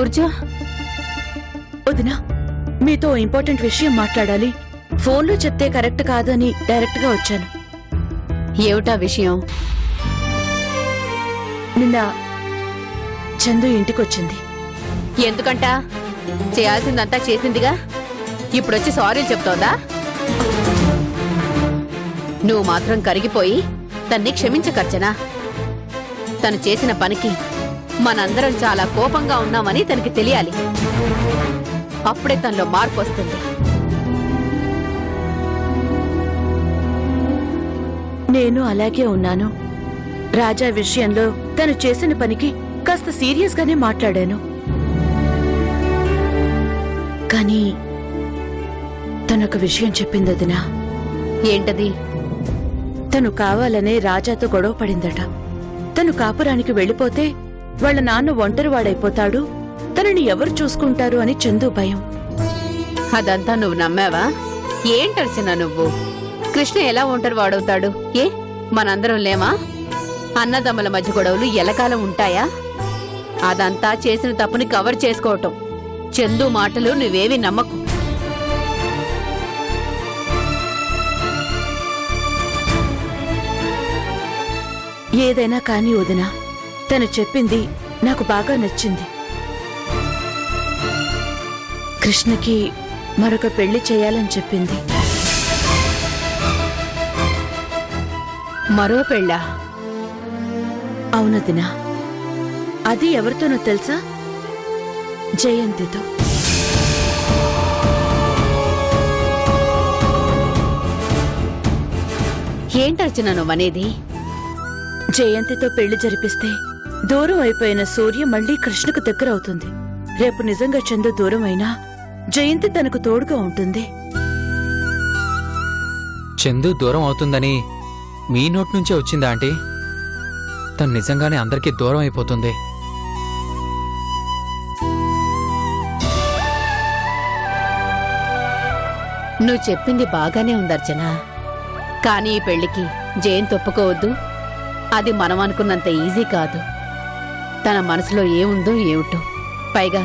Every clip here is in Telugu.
కూర్చో. వదినా, మీతో ఇంపార్టెంట్ విషయం మాట్లాడాలి. ఫోన్లో చెప్తే కరెక్ట్ కాదని డైరెక్ట్ గా వచ్చాను. ఏమిటా విషయం? నిన్న చందు ఇంటికొచ్చింది. ఎందుకంట? చేయాల్సిందంతా చేసిందిగా, ఇప్పుడొచ్చి సారీలు చెప్తోందా? నువ్వు మాత్రం కరిగిపోయి తన్ని క్షమించకర్చనా? తను చేసిన పనికి మనందరం చాలా కోపంగా ఉన్నామని తనకి తెలియాలి. అప్పుడే తనలో మార్పు వస్తుంది. నేను అలాగే ఉన్నాను. రాజా విషయంలో తను చేసిన పనికి కాస్త సీరియస్ గానే మాట్లాడాను. కానీ తనొక విషయం చెప్పింది వదినా. ఏంటది? తను కావాలనే రాజాతో గొడవ పడిందట. తను కాపురానికి వెళ్లిపోతే వాళ్ళ నాన్న ఒంటరివాడైపోతాడు, తనని ఎవరు చూసుకుంటారు అని చందు భయం. అదంతా నువ్వు నమ్మావా? ఏంటర్చనా నువ్వు? కృష్ణ ఎలా ఒంటరి వాడవుతాడు? ఏ మనందరం లేమా? అన్నదమ్ముల మధ్య గొడవలు ఎలకాలం ఉంటాయా? అదంతా చేసిన తప్పుని కవర్ చేసుకోవటం. చందు మాటలు నువ్వేవి నమ్మకు. ఏదైనా కాని వదినా, తను చెప్పింది నాకు బాగా నచ్చింది. కృష్ణకి మరొక పెళ్లి చేయాలని చెప్పింది. మరో పెళ్ళా? అవునదినా. అది ఎవరితోనో తెలుసా? జయంతితో. ఏంటర్చన నువ్వనేది? జయంతితో పెళ్లి జరిపిస్తే దూరం అయిపోయిన సూర్య మళ్లీ కృష్ణకు దగ్గరవుతుంది. రేపు నిజంగా చందు దూరం అయినా జయంతి తనకు తోడుగా ఉంటుంది. చందు దూరం అవుతుందని మీ నోటి నుంచే వచ్చిందా ఆంటీ? తను నిజంగానే అందరికీ దూరం అయిపోతుంది. నువ్వు చెప్పింది బాగానే ఉందర్చన. కానీ ఈ పెళ్లికి జయంతి ఒప్పుకోవద్దు. అది మనం అనుకున్నంత ఈజీ కాదు. తన మనసులో ఏముందో ఏమిటో. పైగా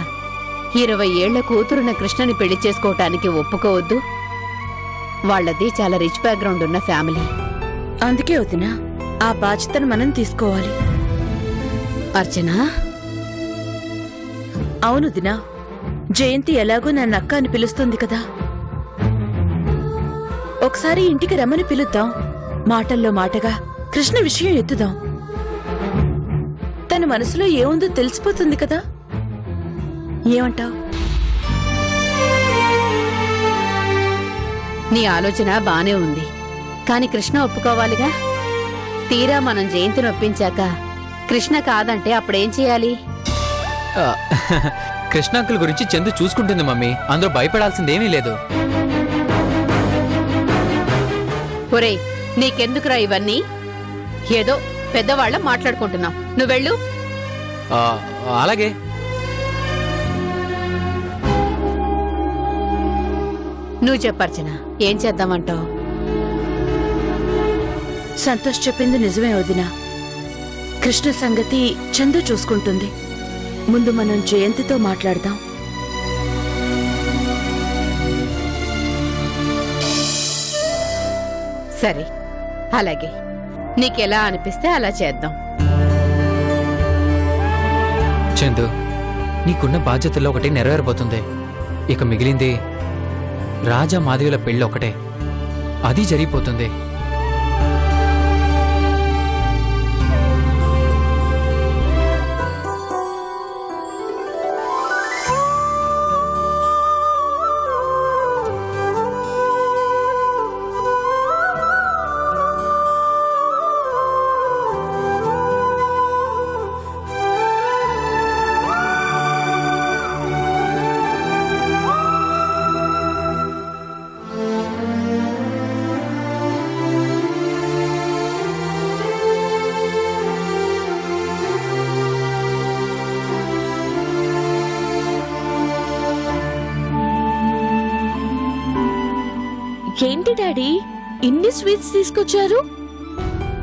20 ఏళ్ల కూతురున్న కృష్ణని పెళ్లి చేసుకోవటానికి ఒప్పుకోవద్దు. వాళ్లది చాలా రిచ్ బ్యాక్గ్రౌండ్ ఉన్న ఫ్యామిలీ. అందుకే వదినా, ఆ బాధ్యతను మనం తీసుకోవాలి. అర్చనా? అవును దినా. జయంతి ఎలాగో నన్ను అక్క అని పిలుస్తుంది కదా, ఒకసారి ఇంటికి రమ్మని పిలుద్దాం. మాటల్లో మాటగా కృష్ణ విషయం ఎత్తుదాం. తన మనసులో ఏముందో తెలిసిపోతుంది కదా. ఏమంటావ్? నీ ఆలోచన బానే ఉంది, కాని కృష్ణ ఒప్పుకోవాలిగా. తీరా మనం జయంతిని ఒప్పించాక కృష్ణ కాదంటే అప్పుడేం చేయాలి? కృష్ణ అంకుల్ గురించి చందు చూసుకుంటుంది మమ్మీ, అందులో భయపడాల్సిందేమీ లేదు. ఒరేయ్, నీకెందుకురా ఇవన్నీ? ఏదో పెద్దవాళ్ళ మాట్లాడుకుంటున్నాం. నువ్వెళ్ళు. అలాగే. నువ్వు చెప్పర్చన, ఏం చేద్దామంటావు? సంతోష్ చెప్పింది నిజమే వదినా. కృష్ణ సంగతి చందు చూసుకుంటుంది. ముందు మనం జయంతితో మాట్లాడదాం. సరే, అలాగే. నీకెలా అనిపిస్తే అలా చేద్దాం. చందు, నీకున్న బాధ్యతల్లో ఒకటి నెరవేరబోతుంది. ఇక మిగిలింది రాజా మాధవిల పెళ్ళి ఒకటే. అది జరిగిపోతుంది. ఏంటి డాడీ ఇన్ని స్వీట్స్ తీసుకొచ్చారు?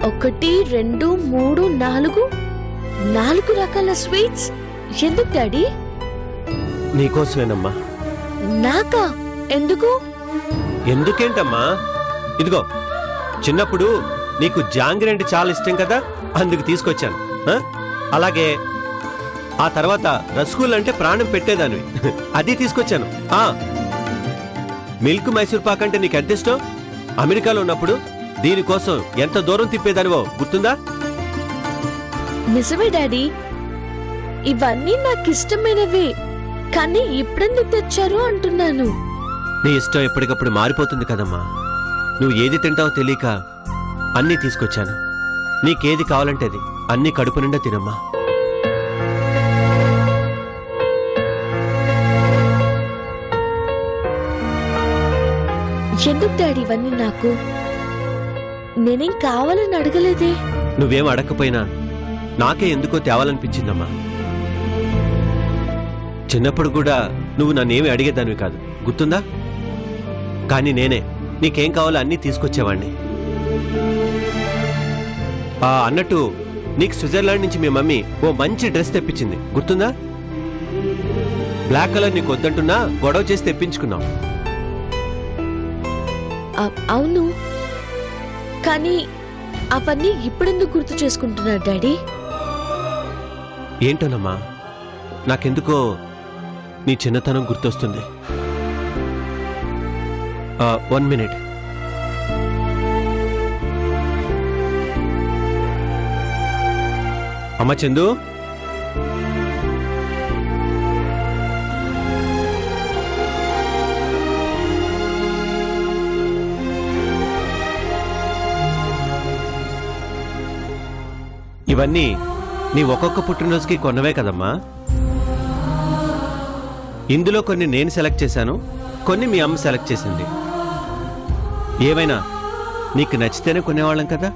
1, 2, 3, 4 రకాల స్వీట్స్. ఎందుకు డాడీ? నీకోసమేనమ్మా. నాకా? ఎందుకు? ఎందుకేంటమ్మా, ఇదిగో చిన్నప్పుడు నీకు జాంగిరి అంటే చాలా ఇష్టం కదా, అందుకు తీసుకొచ్చాను. ఆ? అలాగే ఆ తర్వాత రసగుల్లా అంటే ప్రాణం పెట్టేదానివి, అది తీసుకొచ్చాను. మిల్క్ మైసూర్ పాక్ అంటే నీకు ఎంత ఇష్టం. అమెరికాలో ఉన్నప్పుడు దీనికోసం ఎంత దూరం తిప్పేదానివో గుర్తుందా? నిజమే డాడీ, ఇవన్నీ నాకు ఇష్టమైనవే, కానీ ఇప్పుడెందుకు తెచ్చారు అంటున్నాను. నీ ఇష్టం ఎప్పటికప్పుడు మారిపోతుంది కదమ్మా. నువ్వు ఏది తింటావో తెలియక అన్నీ తీసుకొచ్చాను. నీకేది కావాలంటే అది అన్నీ కడుపు నిండా తినమ్మా. ఎందుకు డాడీ ఇవన్నీ నాకు? నేనేం కావాలని అడగలేదే. నువ్వేం అడగకపోయినా నాకే ఎందుకో తేవాలనిపించిందమ్మా. చిన్నప్పుడు కూడా నువ్వు నన్నేమి అడిగేదానివి కాదు, గుర్తుందా? కానీ నీకేం కావాలో అన్నీ తీసుకొచ్చేవాణ్ణి. అన్నట్టు నీకు స్విట్జర్లాండ్ నుంచి మీ మమ్మీ ఓ మంచి డ్రెస్ తెప్పించింది, గుర్తుందా? బ్లాక్ కలర్ నీకు వద్దంటున్నా గొడవ చేసి తెప్పించుకున్నావు. అవును, కానీ అవన్నీ ఇప్పుడెందుకు గుర్తు చేసుకుంటున్నారు డాడీ? ఏంటోనమ్మా, నాకెందుకో నీ చిన్నతనం గుర్తొస్తుంది. 1 మినిట్. అమ్మ చందు, ఇవన్నీ నీ ఒక్కొక్క పుట్టినరోజుకి కొన్నవే కదమ్మా. ఇందులో కొన్ని నేను సెలెక్ట్ చేశాను, కొన్ని మీ అమ్మ సెలెక్ట్ చేసింది. ఏమైనా నీకు నచ్చితేనే కొనేవాళ్ళం కదా.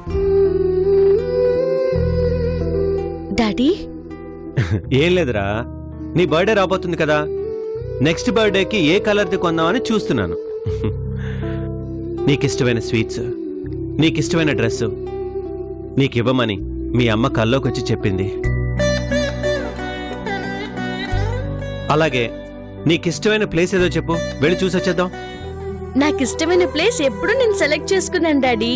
డాడీ ఏం లేదురా, నీ బర్త్డే రాబోతుంది కదా, నెక్స్ట్ బర్త్డేకి ఏ కలర్ది కొందామని చూస్తున్నాను. నీకిష్టమైన స్వీట్స్, నీకిష్టమైన డ్రెస్సు నీకివ్వమని మీ అమ్మ కల్లోకి వచ్చి చెప్పింది. అలాగే నీకిష్టమైన ప్లేస్ ఏదో చెప్పు, వెళ్ళి చూసొచ్చేద్దాం. నాకిష్టమైన ప్లేస్ ఎప్పుడు నేను సెలెక్ట్ చేసుకున్నాను డాడీ.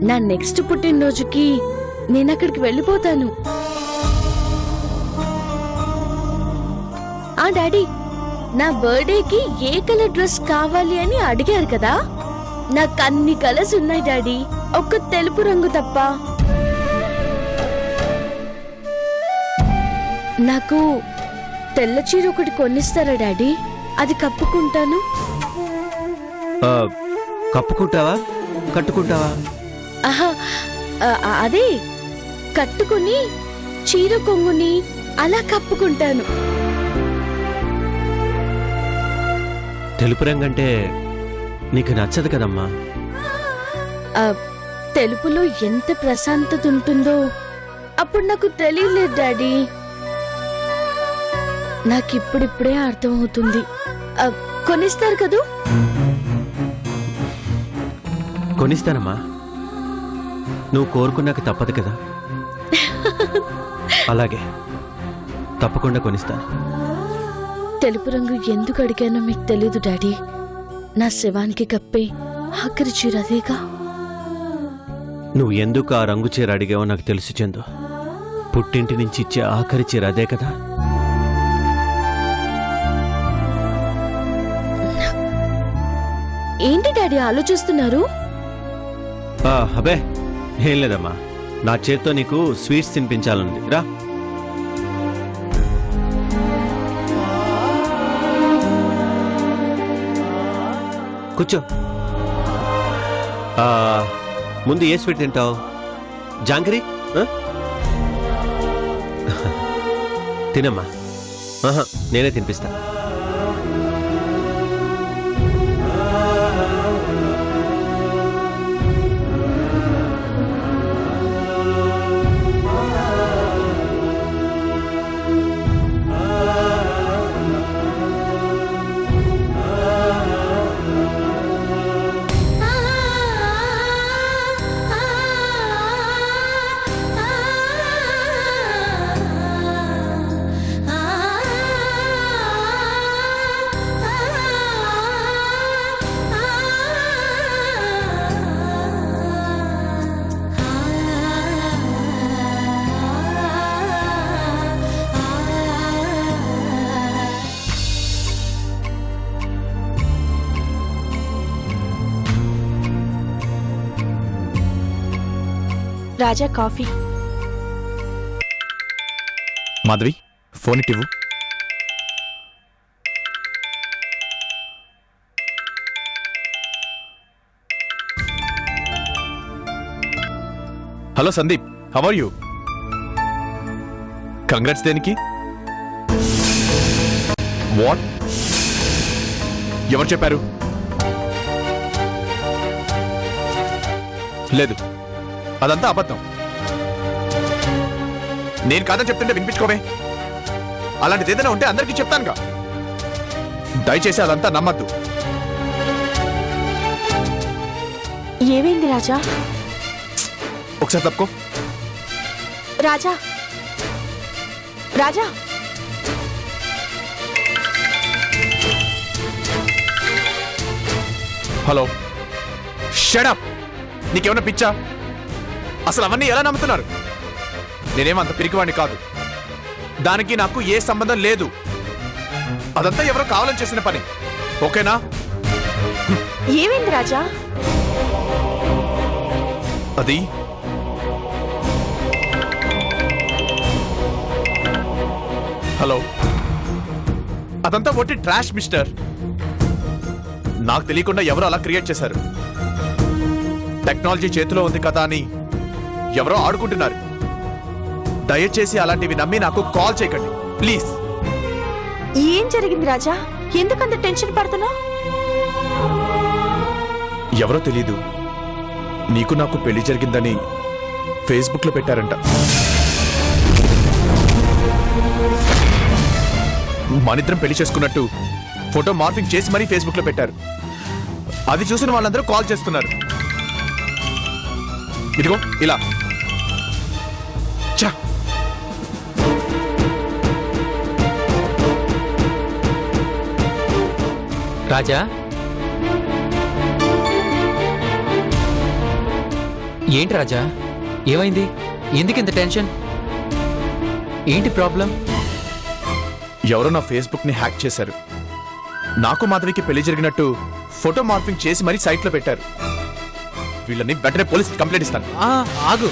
నా నెక్స్ట్ పుట్టినరోజుకి నేను అక్కడికి వెళ్ళిపోతాను. డాడీ, నా బర్త్డేకి ఏ కలర్ డ్రెస్ కావాలి అని అడిగారు కదా, నాకు అన్ని కలర్స్ ఉన్నాయి డాడీ, ఒక్క తెలుపు రంగు తప్ప. నాకు తెల్ల చీర ఒకటి కొనిస్తారా డాడీ? అది కప్పుకుంటాను. కప్పుకుంటావా కట్టుకుంటావా? అదే కట్టుకుని చీర కొంగుని అలా కప్పుకుంటాను. తెలుపు రంగంటే నీకు నచ్చదు కదమ్మా. తెలుపులో ఎంత ప్రశాంతత ఉంటుందో అప్పుడు నాకు తెలియలేదు డాడీ. నాకిప్పుడిప్పుడే అర్థమవుతుంది. కొనిస్తారు కదూ? కొనిస్తానమ్మా, నువ్వు కోరుకున్నాక తప్పదు కదా. అలాగే తప్పకుండా కొనిస్తాను. తెలుపు రంగు ఎందుకు అడిగానో మీకు తెలీదు డాడీ. నా శవానికి కప్పే ఆఖరి చీర అదేగా. నువ్వు ఎందుకు ఆ రంగు చీర అడిగావో నాకు తెలుసు చందు. పుట్టింటి నుంచి ఇచ్చే ఆఖరి చీర అదే కదా. ఏంటి డాడీ ఆలోచిస్తున్నారు? అబే ఏం లేదమ్మా, నా చేత్తో నీకు స్వీట్స్ తినిపించాలండి. రా కూర్చో. ముందు ఏ స్వీట్ తింటావు? జాంగ్రీ తినమ్మా. నేనే తినిపిస్తా. రాజా కాఫీ. మాధవి ఫోన్ ఇటివ్వు. Hello Sandeep, how are you? Congrats దేనికి? వాట్? ఎవరు చెప్పారు? లేదు, అదంతా అబద్ధం. నేను కాదని చెప్తుంటే వినిపించుకోవే. అలాంటిది ఏదైనా ఉంటే అందరికీ చెప్తానుగా. దయచేసి అదంతా నమ్మద్దు. ఏమైంది రాజా? ఒకసారి తప్పుకో. రాజా, రాజా, హలో, షట్ అప్. నీకేమన్నా పిచ్చా? అసలు అవన్నీ ఎలా నమ్ముతున్నారు? నేనేమంత పిరికివాణ్ణి కాదు. దానికి నాకు ఏ సంబంధం లేదు. అదంతా ఎవరో కావాలని చేసిన పని. ఓకేనా? ఏమైంది రాజా? అది హలో, అదంతా ఒట్టి ట్రాష్ మిస్టర్. నాకు తెలియకుండా ఎవరో అలా క్రియేట్ చేశారు. టెక్నాలజీ చేతిలో ఉంది కదా అని ఎవరో ఆడుకుంటున్నారు. దయచేసి అలాంటివి నమ్మి నాకు కాల్ చేయకండి ప్లీజ్. ఏం జరిగింది రాజా? ఎందుకంత టెన్షన్ పడుతున్నావు? ఎవరో తెలీదు, నీకు నాకు పెళ్లి జరిగిందని ఫేస్బుక్ లో పెట్టారంట. మనిద్దరం పెళ్లి చేసుకున్నట్టు ఫోటో మార్పింగ్ చేసి మరీ ఫేస్బుక్ లో పెట్టారు. అది చూసిన వాళ్ళందరూ కాల్ చేస్తున్నారు. ఇదిగో ఇలా. ఛా! రాజా, ఏంటి రాజా, ఏమైంది? ఎందుకింత టెన్షన్? ఏంటి ప్రాబ్లం? ఎవరో నా ఫేస్బుక్ ని హ్యాక్ చేశారు. నాకు మాధవికి పెళ్లి జరిగినట్టు ఫోటో మార్పింగ్ చేసి మరీ సైట్ లో పెట్టారు. వీళ్ళని వెంటనే పోలీస్ కంప్లైంట్ ఇస్తాను. ఆగు,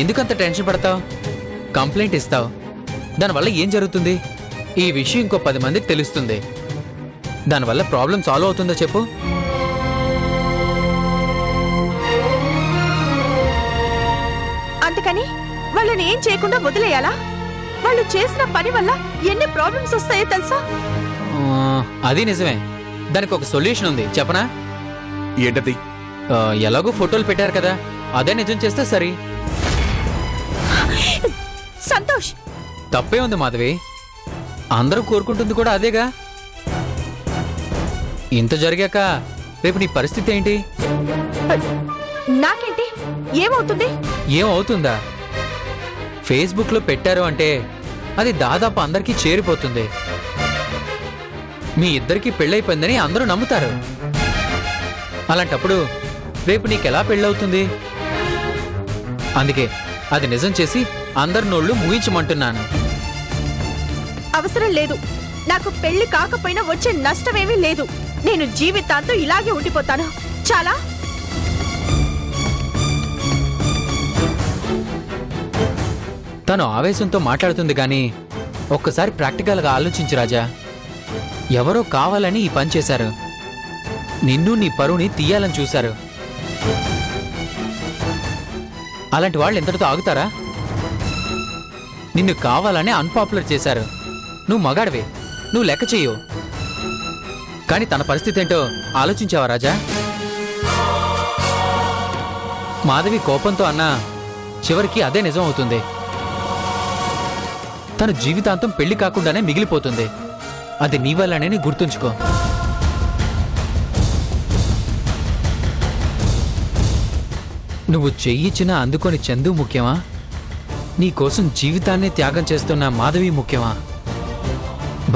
ఎందుకంత టెన్షన్ పడతావు? కంప్లైంట్ ఇస్తావు, దానివల్ల ఏం జరుగుతుంది? ఈ విషయం ఇంకో 10 మందికి తెలుస్తుంది. దానివల్ల ప్రాబ్లం సాల్వ్ అవుతుందో చెప్పు. అందుకని వాళ్ళని ఏం చేయకుండా వదిలేయాలా? వాళ్ళు చేసిన పని వల్ల ఎన్ని ప్రాబ్లమ్స్ వస్తాయో తెలుసా? అది నిజమే. దానికి ఒక సొల్యూషన్ ఉంది, చెప్పనా? ఏంటది? ఎలాగో ఫోటోలు పెట్టారు కదా, అదే నిజం చేస్తే సరి. సంతోష్, తప్పే ఉంది మాధవి, అందరూ కోరుకుంటుంది కూడా అదేగా. ఇంత జరిగాక రేపు నీ పరిస్థితి ఏంటి? నాకేంటి? ఏమవుతుంది? ఏమవుతుందా? ఫేస్బుక్ లో పెట్టారు అంటే అది దాదాపు అందరికీ చేరిపోతుంది. మీ ఇద్దరికి పెళ్ళైపోయిందని అందరూ నమ్ముతారు. అలాంటప్పుడు రేపు నీకెలా పెళ్ళవుతుంది? అందుకే అది నిజం చేసి అందరి నోళ్ళు ముగించమంటున్నాను. అవసరం లేదు. నాకు పెళ్లి కాకపోయినా వచ్చే నష్టమేమీ లేదు. నేను జీవితాంతం ఇలాగే ఉండిపోతాను. చాలా. తను ఆవేశంతో మాట్లాడుతుంది గాని ఒక్కసారి ప్రాక్టికల్గా ఆలోచించు రాజా. ఎవరో కావాలని ఈ పని చేశారు. నిన్ను నీ పరువుని తీయాలని చూశారు. అలాంటి వాళ్ళు ఎంతటితో ఆగుతారా? నిన్ను కావాలని అన్పాపులర్ చేశారు. నువ్వు మగాడివే, నువ్వు లెక్క చెయ్యవు. కానీ తన పరిస్థితి ఏంటో ఆలోచించావా రాజా? మాధవి కోపంతో అన్నా చివరికి అదే నిజం అవుతుంది. తన జీవితాంతం పెళ్లి కాకుండానే మిగిలిపోతుంది. అది నీ వల్లనే గుర్తుంచుకో. నువ్వు చెయ్యిచ్చినా అందుకొని చందు ముఖ్యమా? నీకోసం జీవితాన్నే త్యాగం చేస్తున్న మాధవి ముఖ్యమా?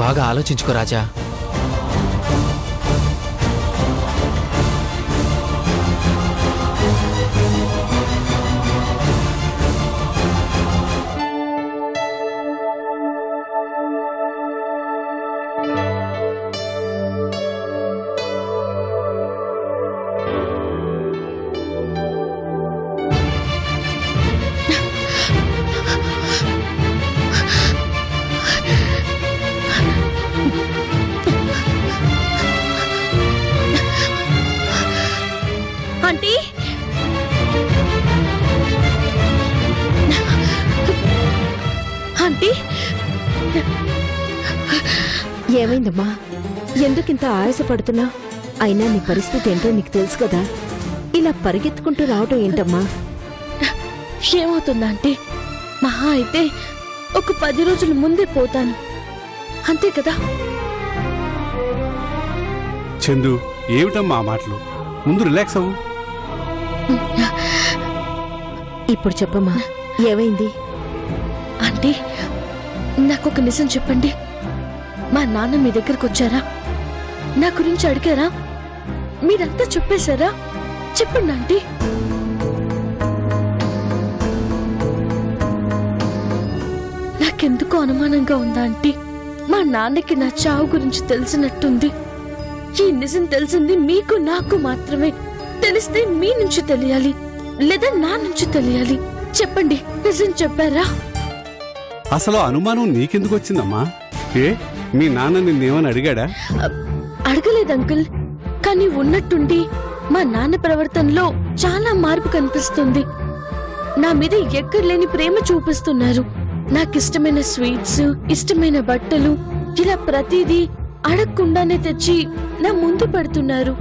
బాగా ఆలోచించుకో రాజా. ఆంటీ ఏమైందమ్మా? ఎందుకింత ఆయాసపడుతున్నా? అయినా నీ పరిస్థితి ఏంటో నీకు తెలుసు కదా. ఇలా పరిగెత్తుకుంటూ రావటం ఏంటమ్మా? ఏమవుతుందా ఆంటీ? మహా అయితే ఒక 10 రోజుల ముందే పోతాను, అంతే కదా. చందు, ఏమిటమ్మా ఆ మాటలు? ముందు రిలాక్స్ అవ్వు. ఇప్పుడు చెప్పమ్మా, ఏమైంది? ఆంటీ నాకొక నిజం చెప్పండి. మా నాన్న మీ దగ్గరకు వచ్చారా? నా గురించి అడిగారా? మీరంతా చెప్పేశారా? చెప్పండి ఆంటీ. నాకెందుకో అనుమానంగా ఉందా ఆంటీ? మా నాన్నకి నా చావు గురించి తెలిసినట్టుంది. ఈ నిజం తెలిసింది మీకు నాకు మాత్రమే. తెలిస్తే మీ నుంచి తెలియాలి, లేదా నా నుంచి తెలియాలి. చెప్పండి, నిజం చెప్పారా? అసలు అనుమానం నీకెందుకు వచ్చిందమ్మా? ఏ, మీ నాన్న నిన్నేమని అడిగాడా? అడగలేదు అంకుల్, కానీ ఉన్నట్టుండి మా నాన్న ప్రవర్తనలో చాలా మార్పు కనిపిస్తుంది. నా మీద ఎక్కడ లేని ప్రేమ చూపిస్తున్నారు. నాకిష్టమైన స్వీట్స్, ఇష్టమైన బట్టలు, ఇలా ప్రతిదీ అడగకుండానే తెచ్చి నా ముందు పెడుతున్నారు.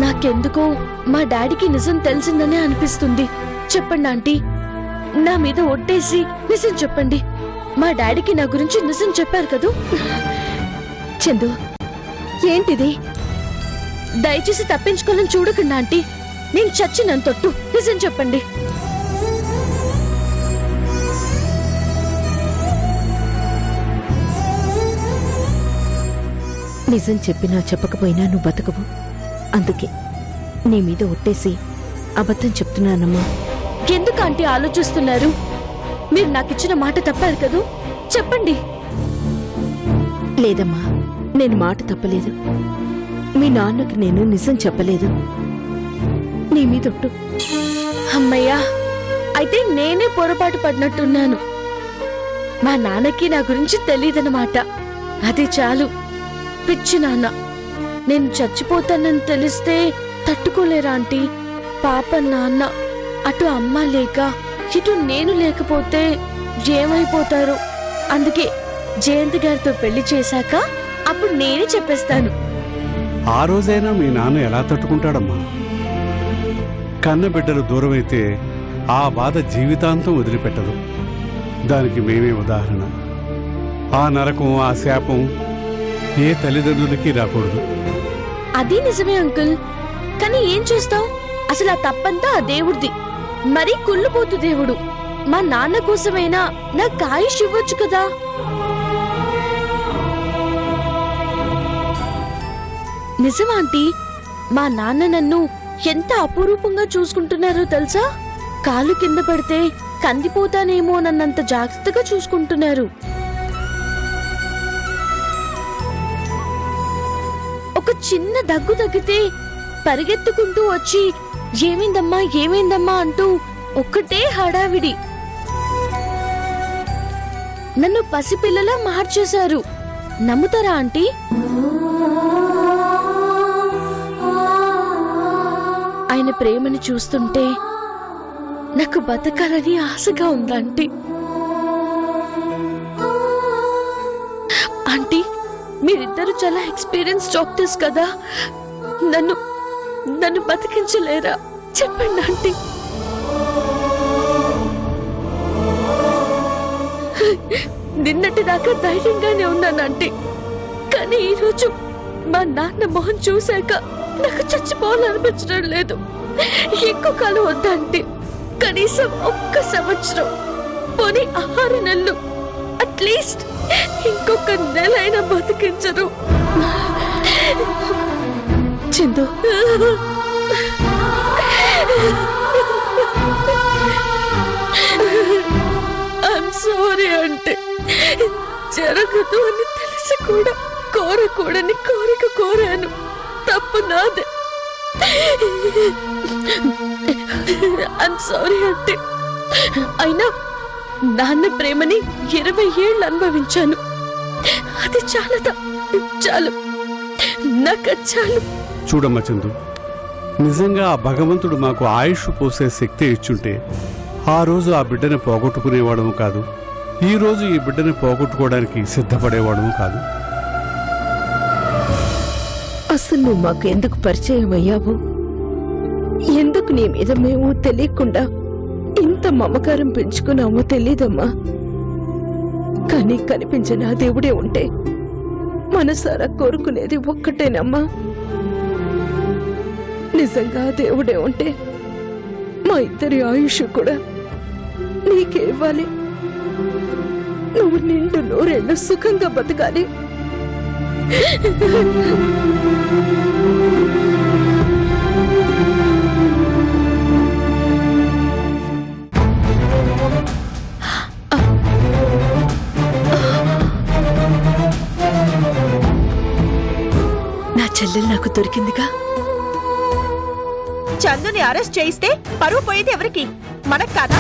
నాకెందుకో మా డాడీకి నిజం తెలిసిందనే అనిపిస్తుంది. చెప్పండి ఆంటీ, నా మీద ఒట్టేసి నిజం చెప్పండి. మా డాడీకి నా గురించి నిజం చెప్పారు కదూ? చందు, ఏంటిది? దయచేసి తప్పించుకోవాలని చూడకండి ఆంటీ. నేను చచ్చినంత తొట్టు, నిజం చెప్పండి. నిజం చెప్పినా చెప్పకపోయినా నువ్వు బతకవు. అందుకే నీ మీద ఒట్టేసి అబద్ధం చెప్తున్నానమ్మా. ఎందుకు ఆంటీ ఆలోచిస్తున్నారు? మీరు నాకిచ్చిన మాట తప్పారు కదూ? చెప్పండి. లేదమ్మా, నేను మాట తప్పలేదు. మీ నాన్నకి నేను నిజం చెప్పలేదు. నీ మీదొట్టు. అమ్మయ్యా, అయితే నేనే పొరపాటు పడినట్టున్నాను. మా నాన్నకి నా గురించి తెలీదన్నమాట. అది చాలు. పిచ్చి నాన్న. నేను చచ్చిపోతానని తెలిస్తే తట్టుకోలేరా ఆంటీ? పాప నాన్న. అటు అమ్మ లేక ఇటు నేను లేకపోతే ఏమైపోతారు? అందుకే జయంతి గారితో పెళ్లి చేశాక అప్పుడు నేనే చెప్పేస్తాను. ఆ రోజైనా మీ నాన్న ఎలా తట్టుకుంటాడమ్మా? కన్న బిడ్డలు దూరమైతే ఆ బాధ జీవితాంతం వదిలిపెట్టదు. దానికి మేమే ఉదాహరణ. ఆ నరకం, ఆ శాపం ఏ తల్లిదండ్రులకి రాకూడదు. అది నిజమే అంకుల్, కానీ ఏం చేస్తావు? అసలు ఆ తప్పంతా ఆ దేవుడిది. మరీ కుళ్ళుపోతు దేవుడు. మా నాన్న కోసమైనా నాకు ఆయుష్ ఇవ్వచ్చు కదా. నిజమా ఆంటీ? మా నాన్న నన్ను ఎంత అపురూపంగా చూసుకుంటున్నారో తెలుసా? కాలు కింద పడితే కందిపోతానేమో నన్నంత జాగ్రత్తగా చూసుకుంటున్నారు. ఒక చిన్న దగ్గు తగ్గితే పరిగెత్తుకుంటూ వచ్చి ఏమైందమ్మా ఏమైందమ్మా అంటూ ఒక్కటే హడావిడి. నన్ను పసిపిల్లలా మార్చేశారు. నమ్ముతారా ఆంటీ? ఆయన ప్రేమని చూస్తుంటే నాకు బతకాలని ఆశగా ఉందంటీ. ఆంటీ, మీరిద్దరు చాలా ఎక్స్పీరియన్స్ డాక్టర్స్ కదా. నన్ను బతికించలేరా? చెప్పండి ఆంటీ. నిన్నటి దాకా ధైర్యంగానే ఉన్నాను ఆంటీ, కానీ ఈరోజు మా నాన్న మొహం చూశాక నాకు చచ్చిపోవాలనిపించడం లేదు. ఎక్కువ కాలం వద్దంటే కనీసం 1 సంవత్సరం, పోనీ 6 నెలలు, అట్లీస్ట్ ఇంకొక నెల అయినా బతికించరు. చందు, ఐఎమ్ సారీ అంటే జరగదు అని తెలిసి కూడా కోరకూడని కోరిక కోరాను. తప్పు నాదే. ఐఎమ్ సారీ అంటే. అయినా నాన్న ప్రేమని 20 ఏళ్ళు అనుభవించాను. అది చాలదా? చాలు, నాకు చాలు. చూడమ్మా చందు, నిజంగా ఆ భగవంతుడు మాకు ఆయుష్ పోసే శక్తి ఇచ్చుంటే ఆ రోజు ఆ బిడ్డని పోగొట్టుకునేవాడము కాదు, ఈ రోజు ఈ బిడ్డని పోగొట్టుకోవడానికి సిద్ధపడేవాడము కాదు. అసలు నువ్వు మాకు ఎందుకు పరిచయం అయ్యావు? ఎందుకు నీ మీద మేము తెలియకుండా ఇంత మమకారం పెంచుకున్నామో తెలీదమ్మా. కానీ కనిపించిన ఆ దేవుడే ఉంటే మనసారా కోరుకునేది ఒక్కటేనమ్మా. నిజంగా ఆ దేవుడే ఉంటే మా ఇద్దరి ఆయుష్ కూడా నీకే ఇవ్వాలి. నువ్వు నిండు నూరేళ్ళు సుఖంగా బతకాలి. నా చెల్లెలు నాకు దొరికిందిగా. చందుని అరెస్ట్ చేయిస్తే పరువు పోయేది ఎవరికి? మనకు కాదా?